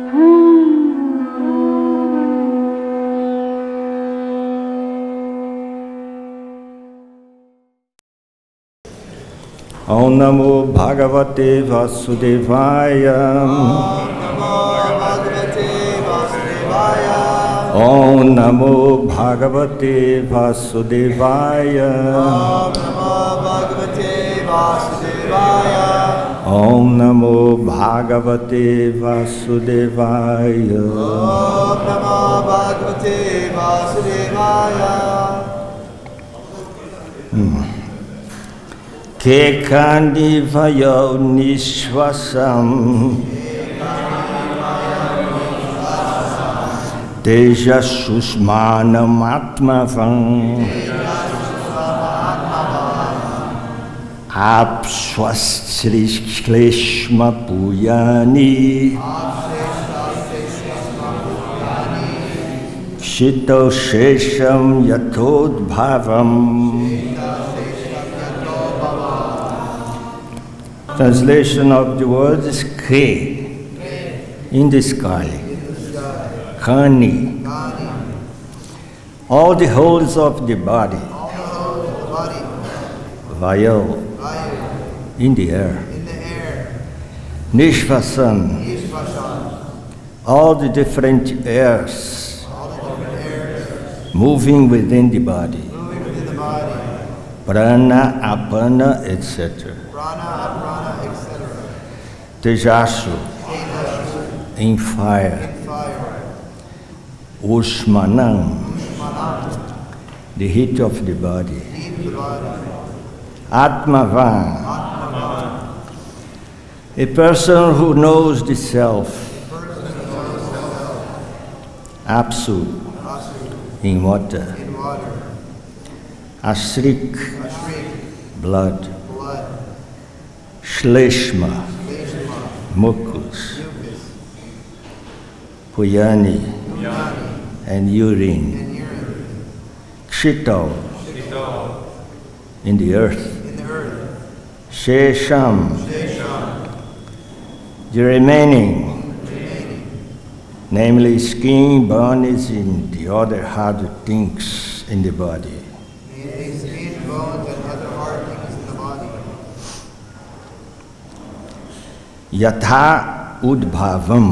Om Namo Bhagavate Vasudevaya. Om Namo Bhagavate Vasudevaya. Om Namo Bhagavate Vasudevaya. Om Namo Bhagavate Vasudevaya. Kekandi vayo nishvasam Teja susmanam atmavam Apswasriskleshma puyani Shito shesham yatodbhavam. Translation of the word is K, in the sky, Kani, all the holes of the body, Vayo, in the air, Nishvasan, all the different airs, moving within the body, Prana, Apana, etc. Tejasu, in fire. Ushmanam, the heat of the body. Atmavan, a person who knows the self. Apsu, in water. Ashrik, blood. Shleshma, mucus. Puyani, and urine. Kshito, in the earth. Shesham, the remaining, namely skin, bones, and the other hard things in the body. Yatha udbhavam,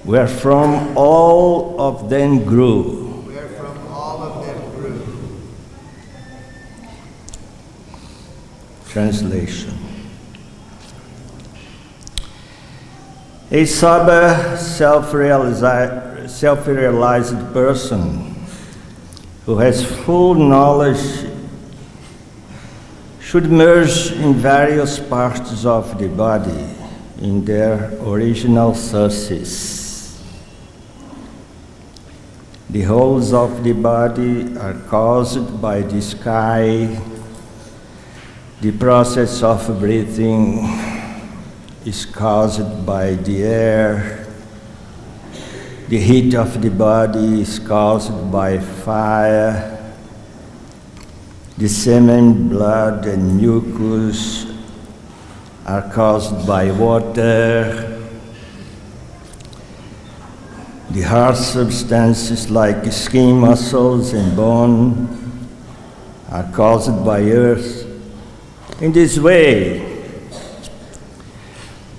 wherefrom all of them grew. Translation. A sober, self-realized person who has full knowledge should merge in various parts of the body in their original sources. The holes of the body are caused by the sky. The process of breathing is caused by the air. The heat of the body is caused by fire. The semen, blood, and mucus are caused by water. The hard substances like skin, muscles, and bone are caused by earth. In this way,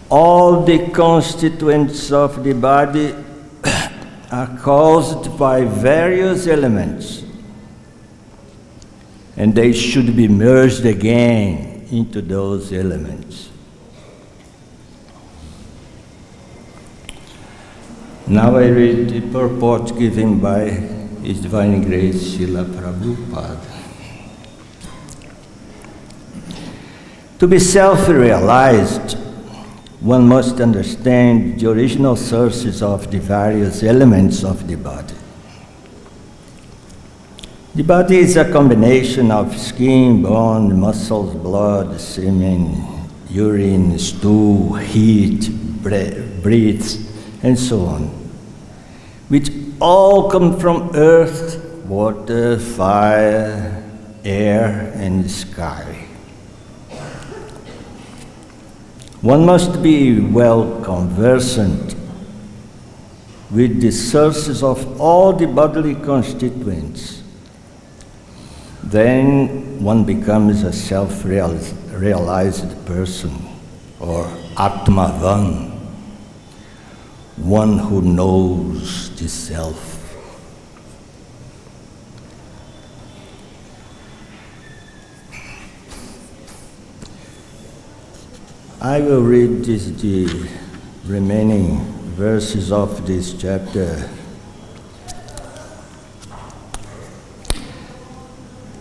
all the constituents of the body are caused by various elements, and they should be merged again into those elements. Now I read the purport given by His Divine Grace Srila Prabhupada. To be self-realized, one must understand the original sources of the various elements of the body. The body is a combination of skin, bone, muscles, blood, semen, urine, stool, heat, breath, and so on, which all come from earth, water, fire, air, and sky. One must be well conversant with the sources of all the bodily constituents. Then one becomes a self-realized person, or Atmavan, one who knows the self. I will read the remaining verses of this chapter.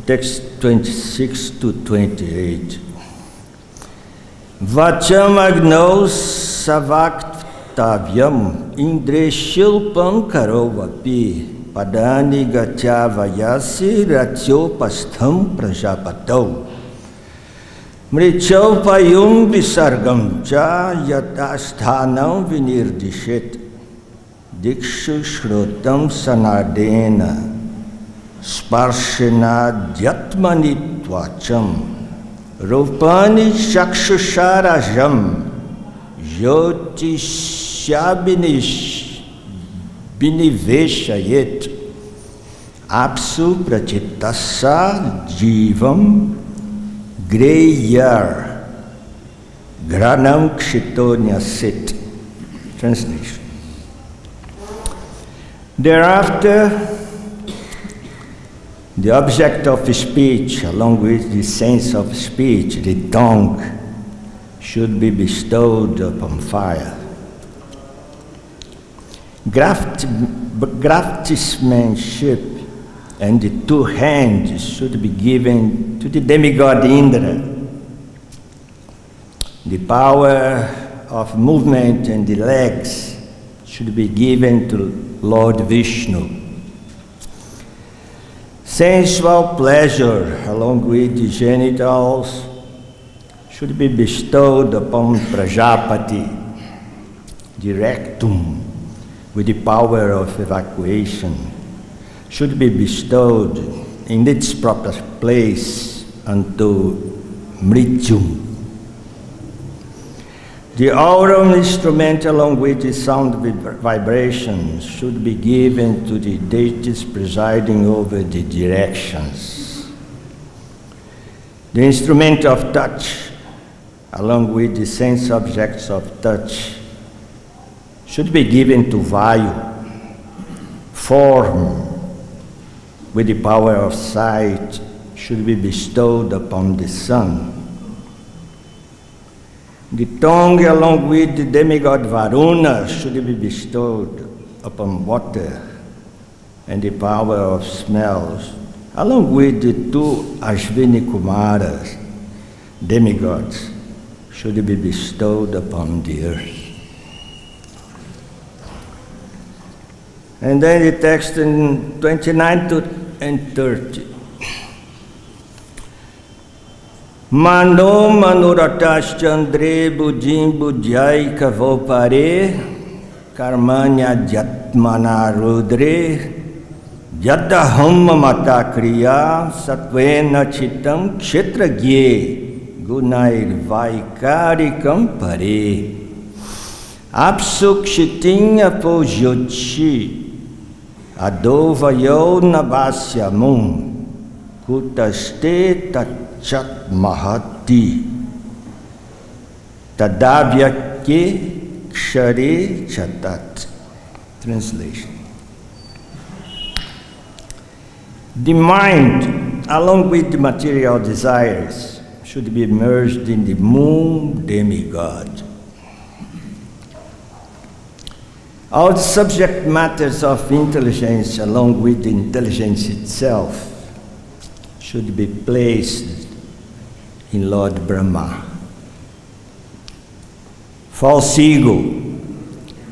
Text 26 to 28. Vacham agnos savaktavyam indreshilpam karovapi padani gachyavayasi ratyopastham prajapatau mrichau payum visargam cha yatasthanam vinirdishet dikshu shrotam sanadena sparshena dhyatmanitvacham rupani shakshusharajam jyotishabinish biniveshayet apsu prachitasa jivam greyar granam kshitonya sit. Translation. Thereafter, the object of speech, along with the sense of speech, the tongue, should be bestowed upon fire. Craftsmanship and the two hands should be given to the demigod Indra. The power of movement and the legs should be given to Lord Vishnu. Sensual pleasure, along with the genitals, should be bestowed upon Prajapati. The rectum, with the power of evacuation, should be bestowed in its proper place unto Mrityum. The aurum instrument, along with the sound vibrations, should be given to the deities presiding over the directions. The instrument of touch, along with the sense objects of touch, should be given to Vayu. Form, with the power of sight, should be bestowed upon the sun. The tongue, along with the demigod Varuna, should be bestowed upon water, and the power of smells, along with the two Ashvini Kumaras, demigods, should be bestowed upon the earth. And then the text in 29 and 30. Mano manuratas chandre bujim bujai kavopare karmanya jatmana rudre jadaham mata kriya satvena chitam kshetragye gunair vaikarikam pare apsukshitin apojyochi adovayo nabhasyamum kutaste tachat mahati tadavyake kshare chatat. Translation. The mind, along with the material desires, should be merged in the moon demigod. All the subject matters of intelligence, along with the intelligence itself, should be placed in Lord Brahma. False ego,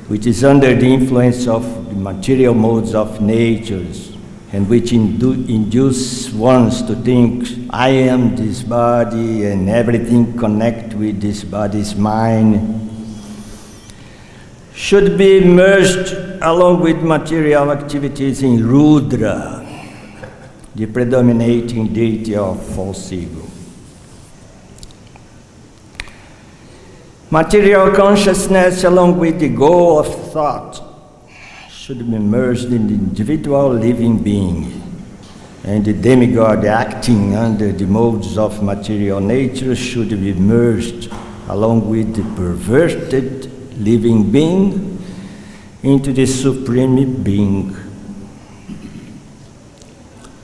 which is under the influence of the material modes of natures, and which induce ones to think, I am this body and everything connect with this body is mine, should be merged along with material activities in Rudra, the predominating deity of false ego. Material consciousness, along with the goal of thought, should be merged in the individual living being, and the demigod acting under the modes of material nature should be merged along with the perverted living being into the supreme being.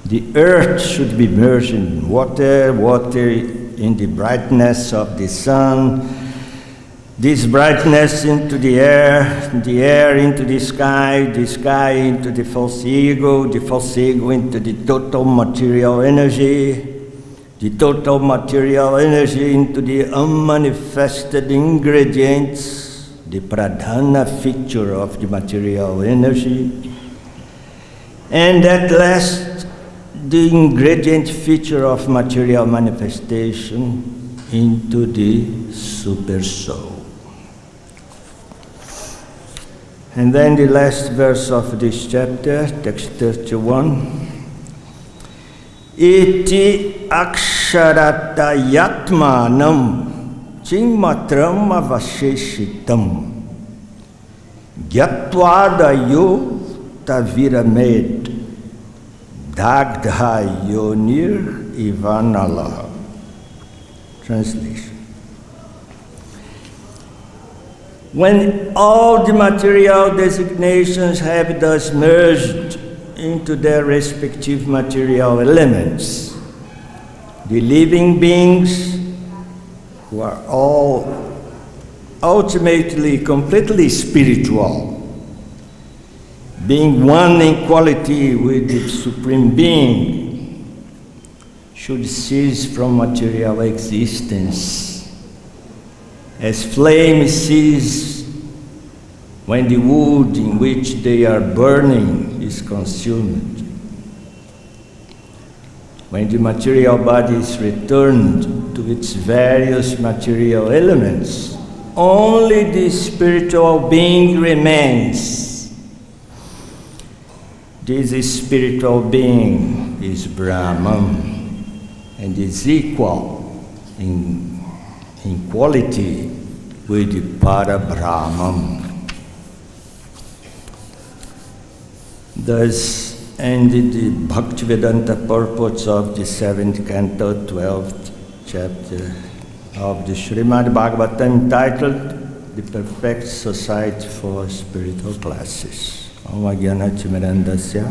The earth should be merged in water, water in the brightness of the sun, this brightness into the air into the sky into the false ego into the total material energy, the total material energy into the unmanifested ingredients, the pradhana feature of the material energy, and at last the ingredient feature of material manifestation into the super soul. And then the last verse of this chapter, text 31. Iti aksharata yatmanam chingmatram avasheshitam gyatwadayo taviramed dagdha yonir ivanala. Translation. When all the material designations have thus merged into their respective material elements, the living beings, who are all ultimately completely spiritual, being one in quality with the Supreme Being, should cease from material existence, as flame ceases when the wood in which they are burning is consumed. When the material body is returned to its various material elements, only the spiritual being remains. This spiritual being is Brahman and is equal in quality with the Para-Brahman. Thus ended the Bhakti-Vedanta purports of the 7th canto, 12th chapter of the Srimad Bhagavatam, entitled The Perfect Society for Spiritual Classes. Om Ajnana Timirandasya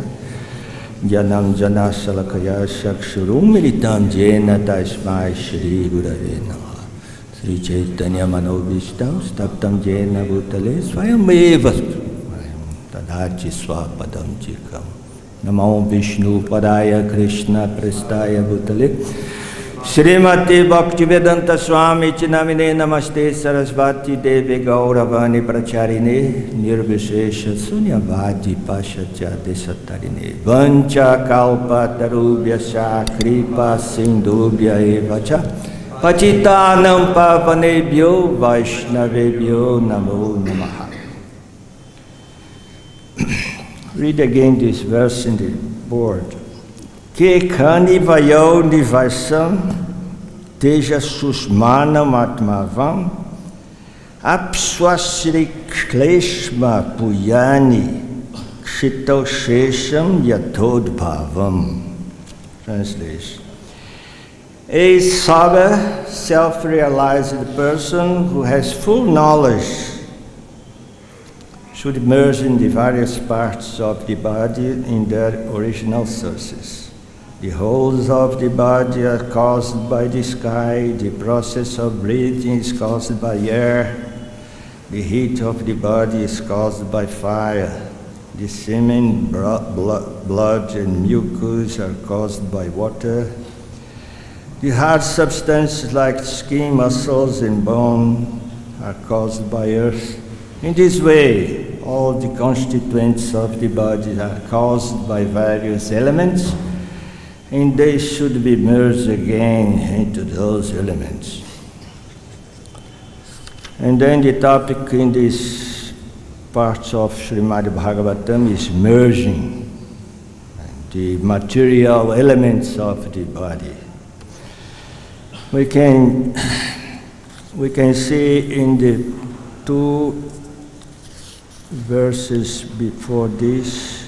Jnanam Jana Shalakaya Chakshurum Militam Jena Tasmai Shri Gurave Namah. Sri Chaitanya Manobhishtam Staptam Jena Bhutale Swayameva Tadhachi Swapadam Chikam. Namo Vishnu Padaya Krishna Prestaya Bhutale Srimati Bhakti-Vedanta Swami Chinamine Namaste Sarasvati Devi Gauravani Pracharine Nirvishesha Sunyavadi Pashacha Desatarine Vancha Kalpa Tarubhya Kripa Sindhubhya Evacha Pacitanam Pavanebhyo Vaishnavebhyo Namo Namaha. Read again this verse in the board. Ke khani vayo nivasam teja susmanam atmavam apswasri kleshma puyani kshitoshesham yatodbhavam. Translation. A Sabha, self-realized person who has full knowledge should merge in the various parts of the body in their original sources. The holes of the body are caused by the sky, the process of breathing is caused by air, the heat of the body is caused by fire, the semen, blood and mucus are caused by water, the hard substances like skin, muscles and bone are caused by earth. In this way, all the constituents of the body are caused by various elements, and they should be merged again into those elements. And then the topic in this part of Srimad Bhagavatam is merging the material elements of the body. We can we can see in the 2 verses before this,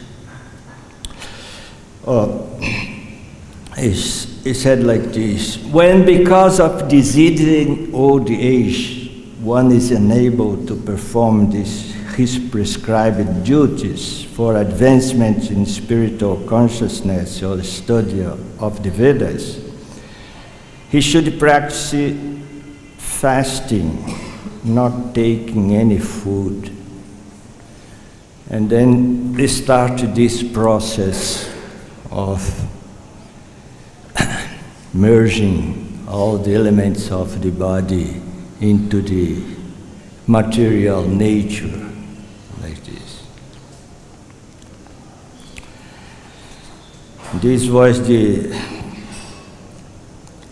it said like this: when because of diseasing old age, one is unable to perform his prescribed duties for advancement in spiritual consciousness or study of the Vedas, he should practice fasting, not taking any food. And then they start this process of merging all the elements of the body into the material nature, like this. This was the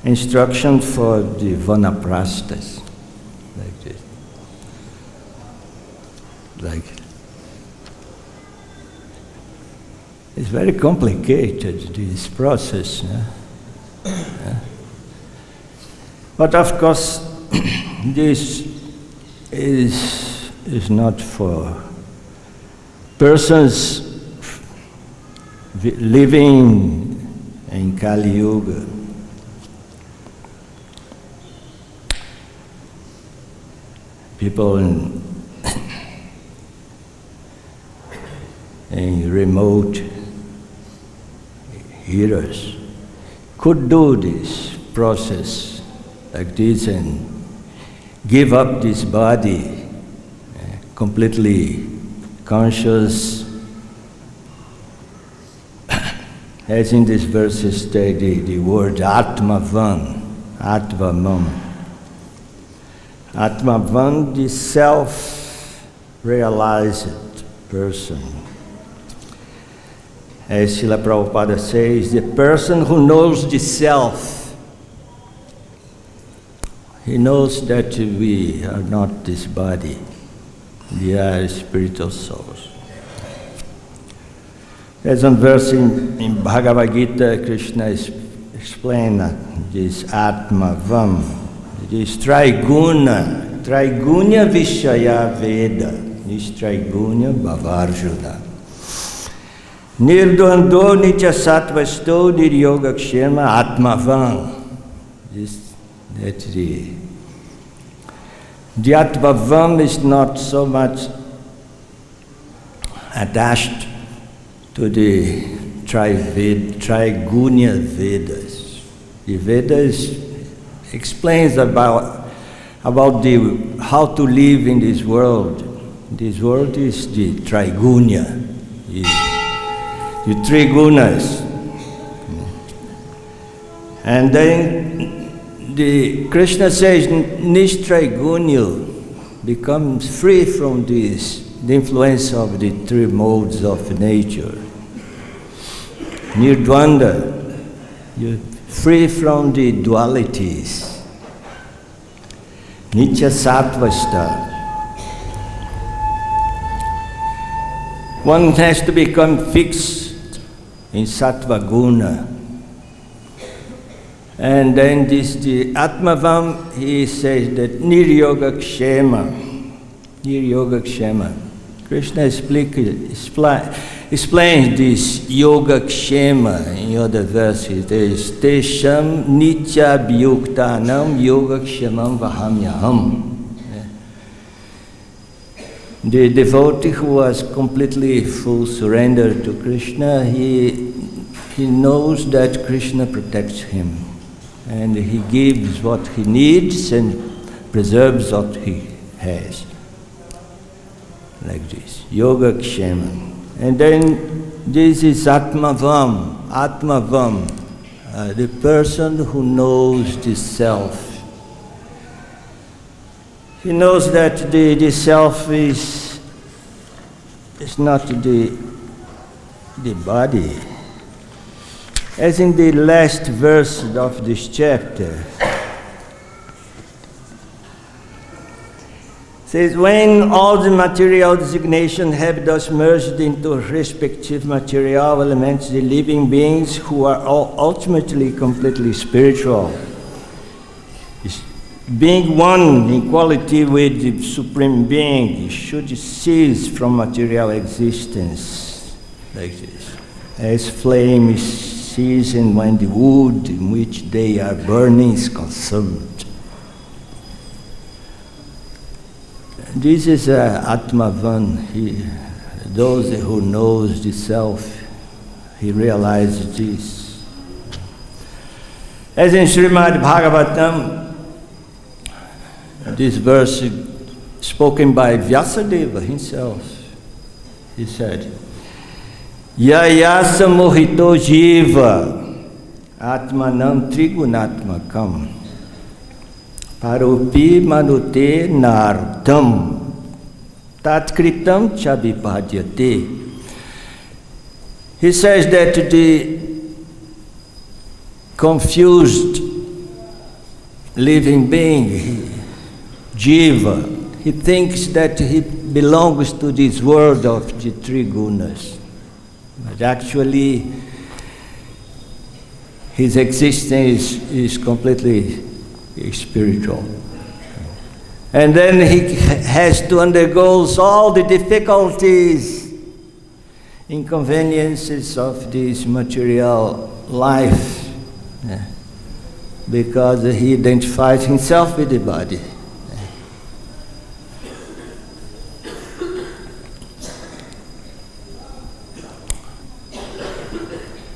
instruction for the vanaprasthas, like this. It's very complicated, this process. But of course, this is not for persons living in Kali Yuga. People in remote areas could do this process like this and give up this body completely conscious, as in this verses the word Atmavan, Atmavan. Atmavan, the self-realized person. As Srila Prabhupada says, the person who knows the self, he knows that we are not this body, we are spiritual souls. There's one verse in Bhagavad-Gita, Krishna explains this Atmavam, this Triguna Vishaya Veda, this Trigunya Bhavarjuna. Nirdvando Nitya Sattvasto Niryoga Kshema Atmavan. The Atmavan is not so much attached to the Trigunya Vedas. The Vedas explains about how to live in this world. This world is the Trigunya. The three gunas. And then the Krishna says Nishtraigunya becomes free from this, the influence of the three modes of nature. Nirdvanda, you're free from the dualities. Nitya Sattvasta. One has to become fixed in Sattva Guna. And then the Atmavam, he says that Niryoga Kshema. Krishna explains this Yoga Kshema in other verses. There is Tesham Nitya Bhyuktanam Yoga Kshemam Vahamyaham. The devotee who was completely full surrender to Krishna, he knows that Krishna protects him. And he gives what he needs and preserves what he has. Like this, Yoga Kshema. And then this is Atmavam, the person who knows the self. He knows that the self is not the body. As in the last verse of this chapter, says, when all the material designations have thus merged into respective material elements, the living beings who are all ultimately completely spiritual, being one in quality with the Supreme Being, should cease from material existence, like this, as flames ceasing when the wood in which they are burning is consumed. This is Atmavan. Those who knows the self, he realizes this. As in Srimad Bhagavatam, this verse spoken by Vyasadeva himself, he said, Yayasa mohito jiva atmanam trigunatmakam paropi manute nardam tatkritam chavipadyate. He says that the confused living being, Jiva, he thinks that he belongs to this world of the three gunas. But actually, his existence is completely spiritual. And then he has to undergo all the difficulties, inconveniences of this material life, because he identifies himself with the body.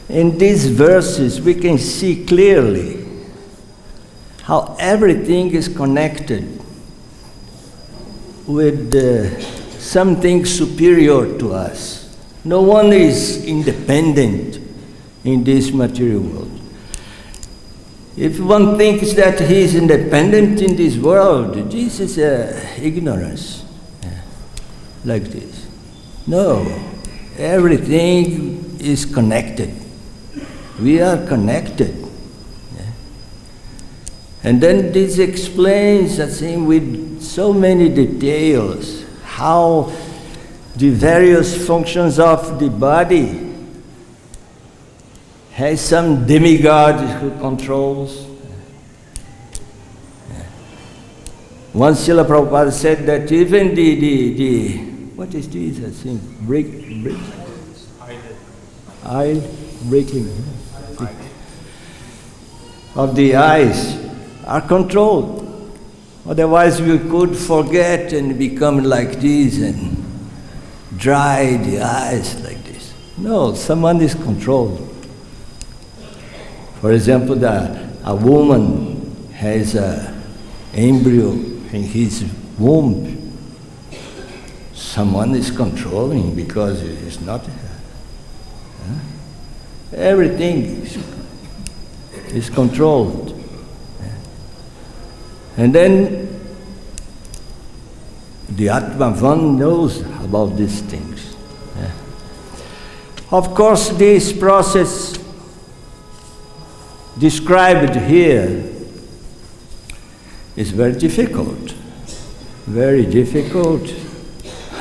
In these verses, we can see clearly how everything is connected with something superior to us. No one is independent in this material world. If one thinks that he is independent in this world, this is ignorance, like this. No, everything is connected. We are connected. And then this explains, I think, with so many details, how the various functions of the body has some demigod who controls. Once Srila Prabhupada said that even the what is this, I think, breaking of the eyes are controlled. Otherwise we could forget and become like this and dry the eyes like this. No, someone is controlled. For example, a woman has an embryo in his womb. Someone is controlling because it is not. Everything is controlled. And then the Atmavan knows about these things. Of course, this process described here is very difficult. Very difficult.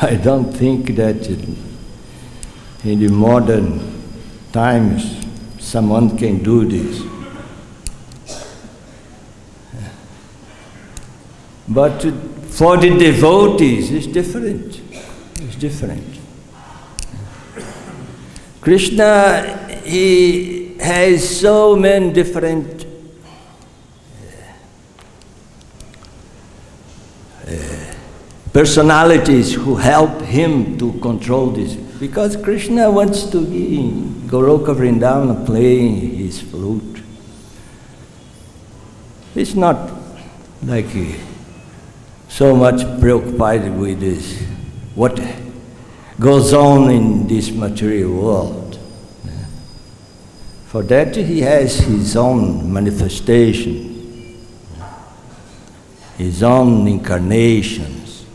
I don't think that in the modern times someone can do this. But for the devotees, it's different. It's different. Krishna, he has so many different personalities who help him to control this. Because Krishna wants to be in Goloka Vrindavan playing his flute. He's not like so much preoccupied with this, what goes on in this material world. For that he has his own manifestation, his own incarnations.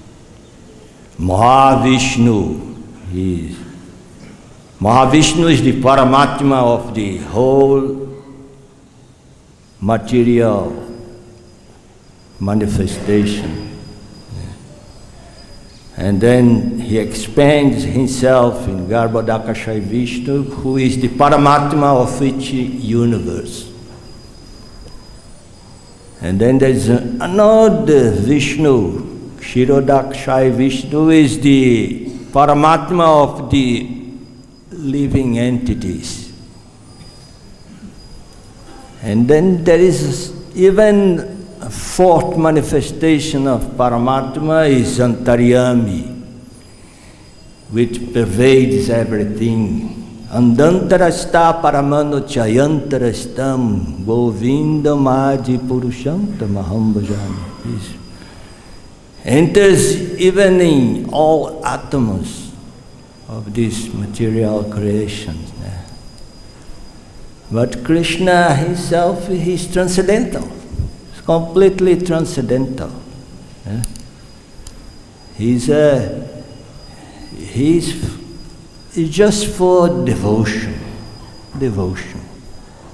Mahavishnu is the Paramatma of the whole material manifestation. And then he expands himself in Garbhodakashayi Vishnu, who is the Paramatma of each universe. And then there's another Vishnu. Kshirodakshai Vishnu is the Paramatma of the living entities. And then there is even a fourth manifestation of Paramatma is Antaryami, which pervades everything. Andantarasta paramano chayantarastam govindam adi purusham aham bhajami. Enters even in all atoms of this material creation. But Krishna himself, he's transcendental. He's completely transcendental. He's just for devotion,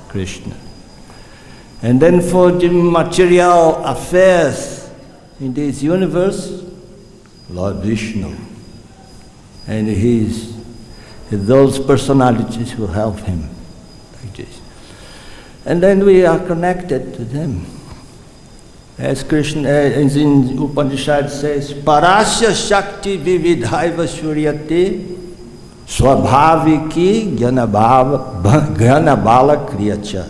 Krishna. And then for the material affairs in this universe, Lord Vishnu. And those personalities who help him, like this. And then we are connected to them. As Krishna in Upanishad says, Parasya Shakti Vividhaiva Suryate Swabhaviki Gyanabala Kriyacha.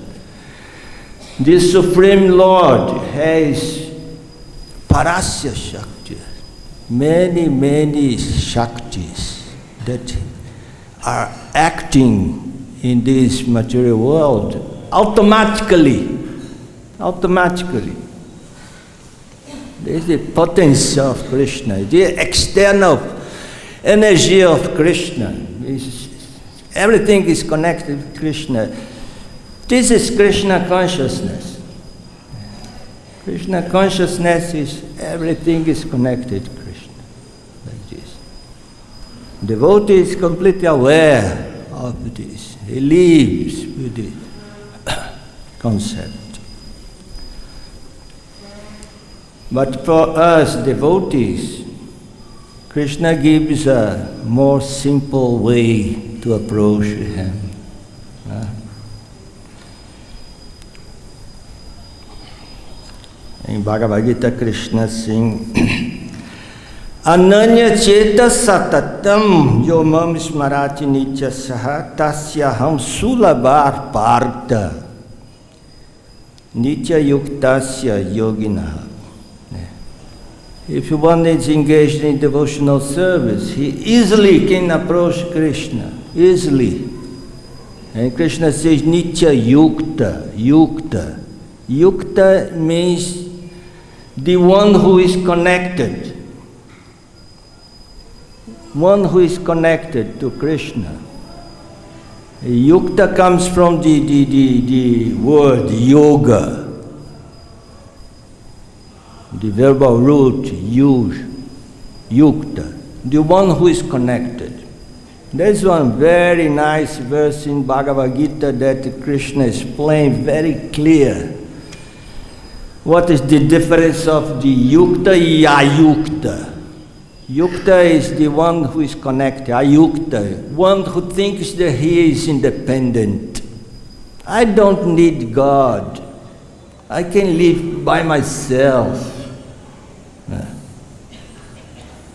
The Supreme Lord has Parasya Shakti, many Shaktis that are acting in this material world automatically. There's the potency of Krishna, the external energy of Krishna. Everything is connected with Krishna. This is Krishna consciousness. Krishna consciousness is everything is connected to Krishna, like this. Devotee is completely aware of this. He lives with this concept. But for us devotees, Krishna gives a more simple way to approach him. In Bhagavad-Gita, Krishna sings, Ananya cheta satatam yomam smarati nitya saha tasyaham sulabar partha nitya yuktasya yoginaha. If one is engaged in devotional service, he easily can approach Krishna, easily. And Krishna says, Nitya Yukta, Yukta. Yukta means the one who is connected. One who is connected to Krishna. Yukta comes from the word yoga. The verbal root, yukta, the one who is connected. There's one very nice verse in Bhagavad-Gita that Krishna explains very clear. What is the difference of the yukta and ayukta? Yukta is the one who is connected, ayukta, one who thinks that he is independent. I don't need God. I can live by myself.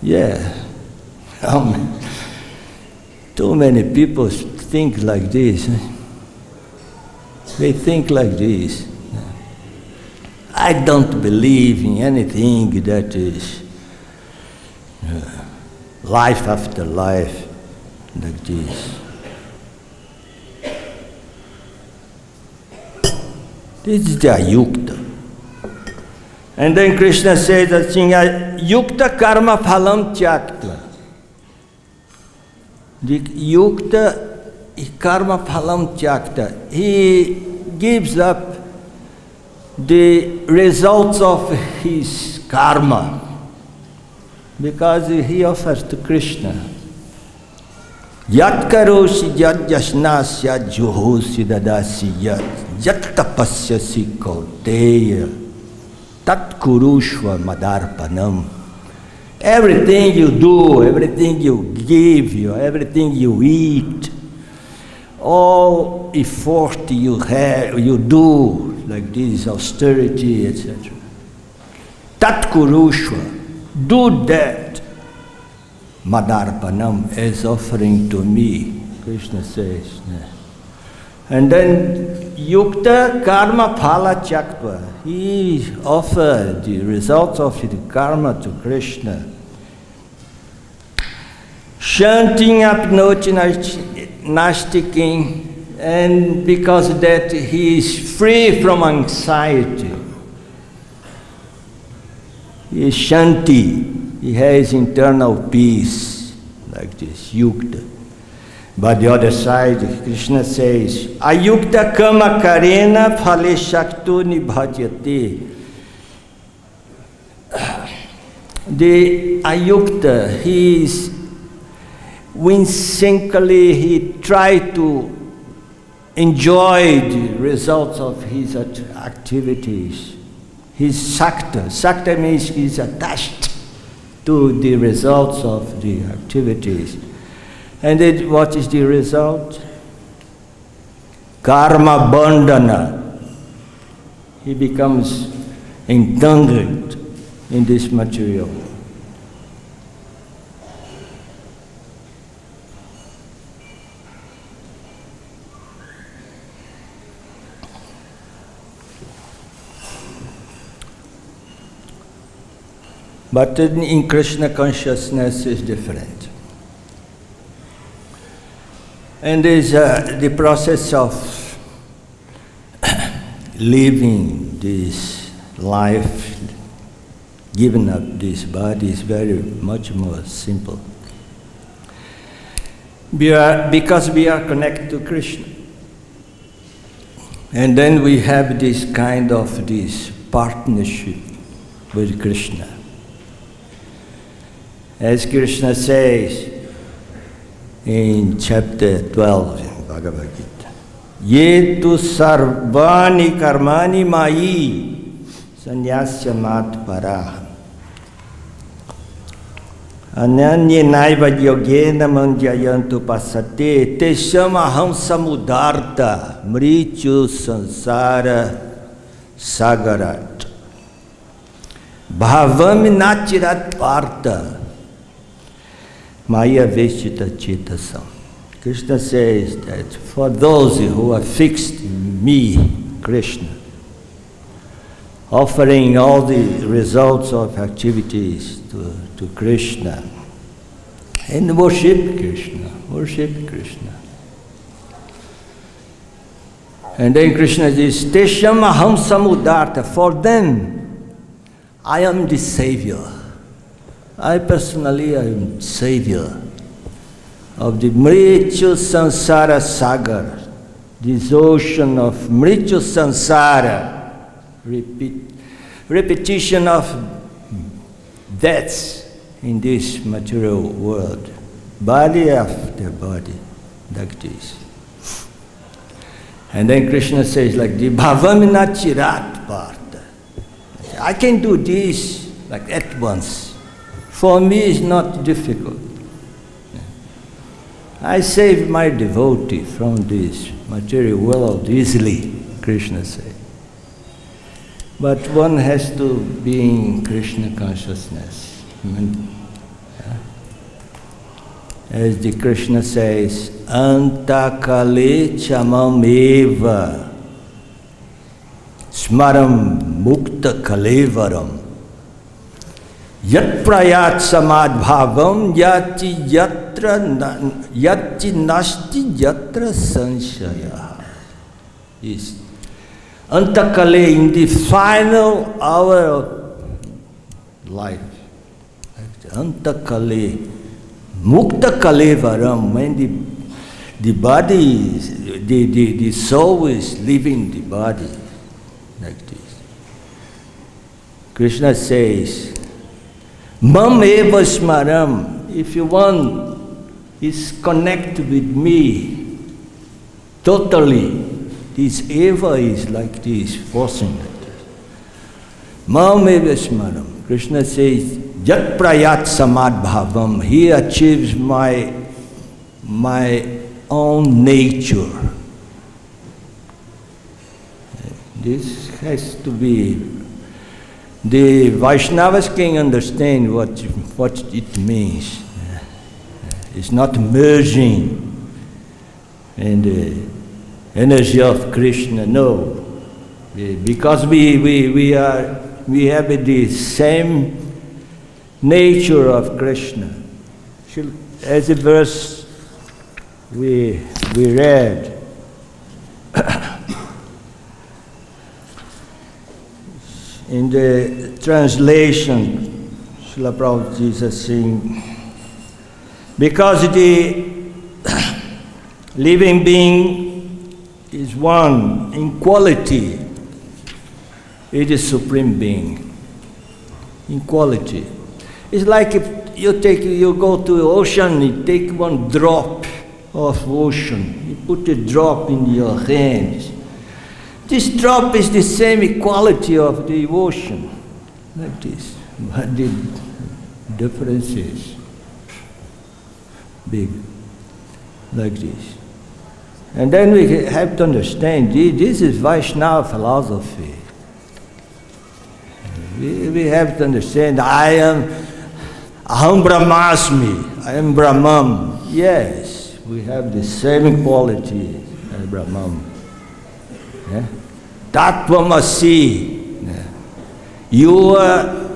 Yeah, too many people think like this. They think like this. I don't believe in anything that is life after life, like this. This is the ayukta. And then Krishna says that thing, yukta karma phalam tyakta. The yukta karma phalam tyakta. He gives up the results of his karma because he offers to Krishna. Yat karosi yat jasnasya juhosi dadasi yat tapasyasi kauteya tat kurushva madarpanam. Everything you do, everything you give, everything you eat, all effort you do like this, austerity, etc. Tat kurushva, do that. Madarpanam, as offering to me, Krishna says. And then Yukta Karma Phala Chakva, he offered the results of his karma to Krishna. Chanting Apnoti Nastiking, and because of that he is free from anxiety. He is Shanti, he has internal peace, like this, Yukta. But the other side, Krishna says, Ayukta Kama Karena Phale Shaktuni Bhajyate. The Ayukta, he is whimsically, he tried to enjoy the results of his activities. His sakta. Sakta means he's attached to the results of the activities. And what is the result? Karma bandhana. He becomes entangled in this material. But in Krishna consciousness is different. And there's the process of living this life, giving up this body is very much more simple. Because we are connected to Krishna. And then we have this kind of this partnership with Krishna. As Krishna says in chapter 12 in Bhagavad-Gita, Ye tu sarvani karmani mayi sanyasya mat paraha ananya naiva yogena manjayantu pasate tesham aham samudarta mrichu sansara sagarat bhavam nachirat parta Maya Veshita Chitasam. Krishna says that for those who are fixed in me, Krishna, offering all the results of activities to Krishna, and worship Krishna. And then Krishna says, Tesham aham samudarta. For them, I am the savior. I personally am savior of the Mritu Sansara Sagar, this ocean of Mritu Sansara, repetition of deaths in this material world, body after body, like this. And then Krishna says like the Bhavamina Chirat part. I can do this like at once. For me, it's not difficult. I save my devotee from this material world easily, Krishna said. But one has to be in Krishna consciousness. As the Krishna says, Antakale chamameva smaram mukta kalevaram Yat prayat samad bhavam yati nasti yatra sanshaya. Is antakale, in the final hour of life. Antakale, mukta kalevaram, when the body, the soul is leaving the body, like this. Krishna says, Mam eva smaram, if you want, is connect with me totally. This eva is like this, forcing it. Mam eva smaram. Krishna says, Yat prayat samad bhavam, he achieves my own nature. This has to be. The Vaishnavas can understand what it means. It's not merging in the energy of Krishna, no. Because we have the same nature of Krishna. As a verse we read, in the translation, Srila Prabhupada is saying, because the living being is one in quality, it is supreme being. In quality. It's like if you go to the ocean, you take one drop of ocean, you put a drop in your hands. This drop is the same equality of the ocean, like this. But the difference is big, like this. And then we have to understand, this is Vaishnava philosophy. We have to understand, Aham Brahmasmi, I am Brahman. Yes, we have the same quality as Brahman. Yeah? Tattvamasi. Yeah. You are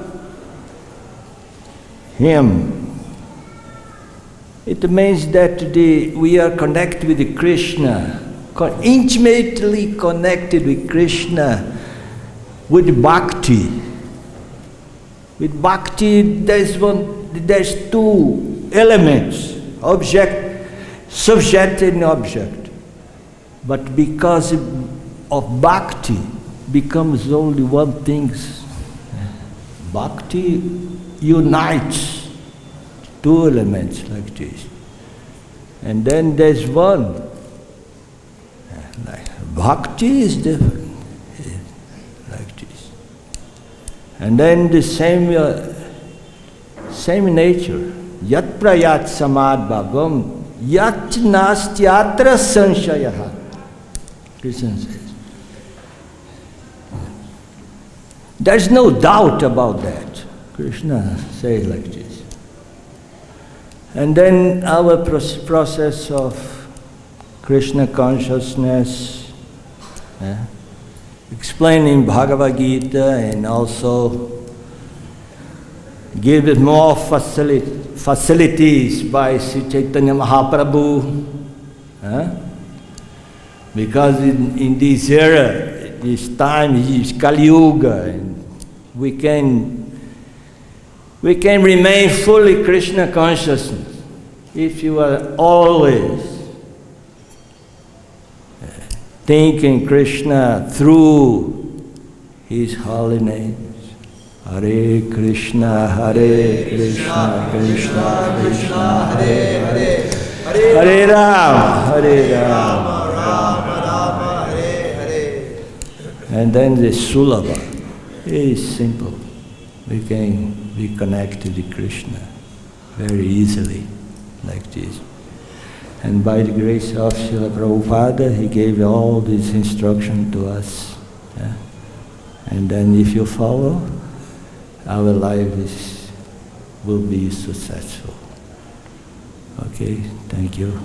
him. It means that we are connected with Krishna, intimately connected with Krishna, with bhakti. With bhakti, there's two elements, subject and object. But because of bhakti, becomes only one thing. Bhakti unites two elements like this. And then there's one. Bhakti is different, like this. And then the same nature. Yat prayat samad bhagam, yat nastyatra sanshayah. Krishna says. There's no doubt about that. Krishna says like this. And then our process of Krishna consciousness, explaining Bhagavad-Gita and also give it more facilities by Sri Chaitanya Mahaprabhu. Because in this era, this time is Kali Yuga, and we can remain fully Krishna consciousness if you are always thinking Krishna through His holy names. Hare Krishna, Krishna Krishna, Hare Hare, Hare Rama, Rama, Hare. And then the Sulabha is simple. We can be connected to Krishna very easily, like this. And by the grace of Srila Prabhupada, he gave all this instruction to us. And then if you follow, our life will be successful. Okay, thank you.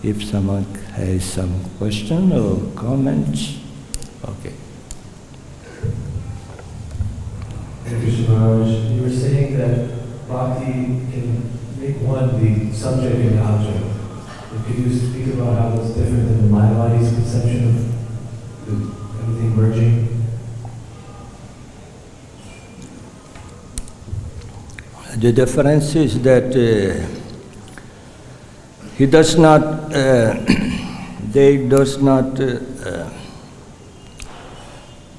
If someone has some question or comments, okay. Krishna Maharaj, you were saying that bhakti can make one the subject and the object. Could you speak about how it's different than the Mayavadi's conception of everything merging? The difference is that he does not, they does not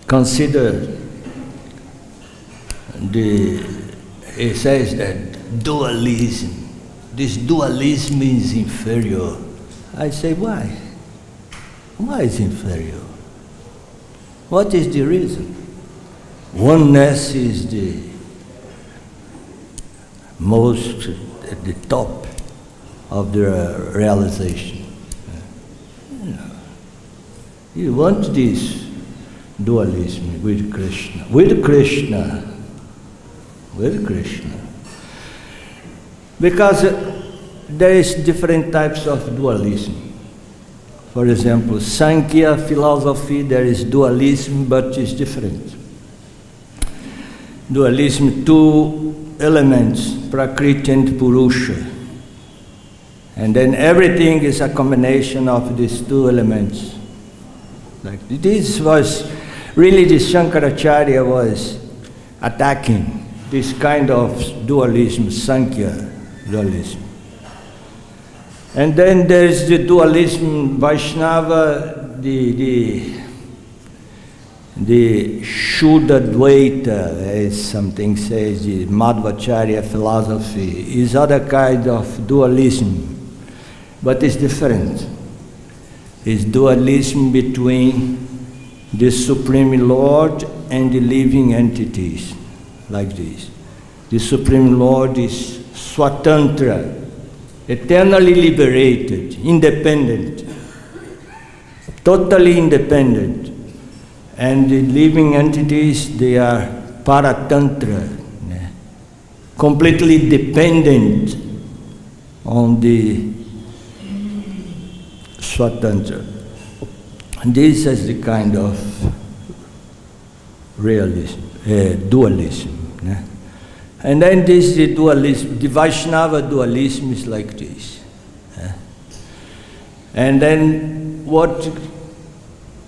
consider he says that dualism. This dualism is inferior. I say, why? Why is inferior? What is the reason? Oneness is the most at the top of the realization. You want this dualism with Krishna. With Krishna. With Krishna. Because there is different types of dualism. For example, Sankhya philosophy, there is dualism, but it's different. Dualism, two elements, Prakriti and Purusha. And then everything is a combination of these two elements. Like this was really the Shankaracharya was attacking this kind of dualism, Sankhya dualism. And then there's the dualism, Vaishnava, the Shuddha Dvaita, as something says, the Madhvacharya philosophy, is other kind of dualism, but it's different. It's dualism between the Supreme Lord and the living entities, like this. The Supreme Lord is Swatantra, eternally liberated, independent, totally independent. And the living entities, they are Paratantra, completely dependent on the Swatantra. And this is the kind of realism, dualism. And then this the dualism, the Vaishnava dualism is like this. And then what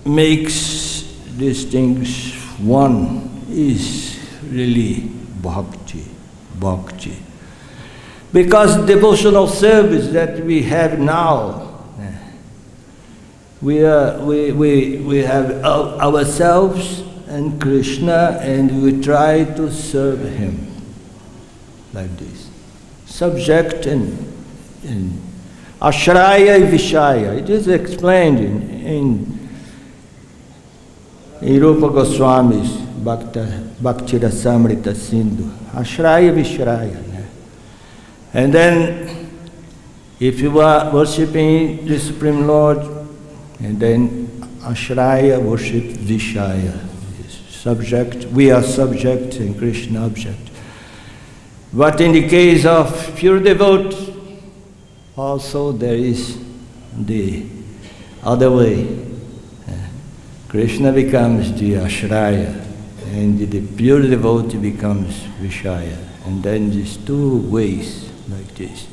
makes these things one is really bhakti. Because devotional service that we have now, we have ourselves and Krishna, and we try to serve him like this. Subject and ashraya vishaya. It is explained in Rupa Goswami's Bhakti Rasamrita Sindhu. Ashraya Vishraya. And then, if you are worshipping the Supreme Lord, and then Ashraya worship Vishaya. Subject, we are subject and Krishna object. But in the case of pure devotee, also there is the other way. Krishna becomes the Ashraya, and the pure devotee becomes Vishaya. And then these two ways, like this.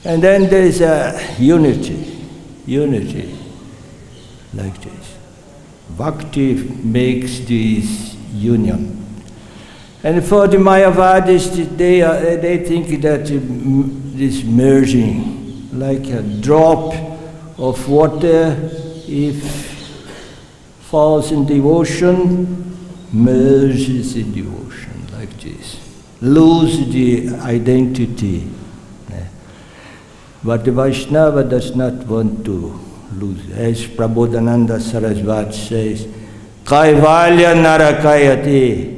And then there is a unity, like this. Bhakti makes this union. And for the Mayavadis, they think that this merging, like a drop of water, if falls in the ocean, merges in the ocean, like this. Lose the identity. But the Vaishnava does not want to lose. As Prabodhananda Saraswati says, Kaivalya narakayati.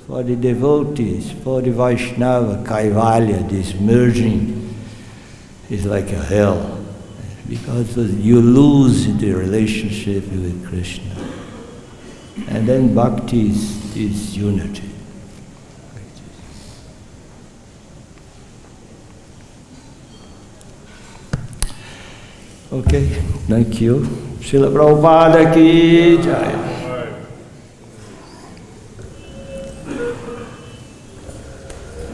For the devotees, for the Vaishnava, Kaivalya, this merging, is like a hell. Because you lose the relationship with Krishna. And then bhakti is unity. Okay, thank you. Srila Prabhupada ki jai.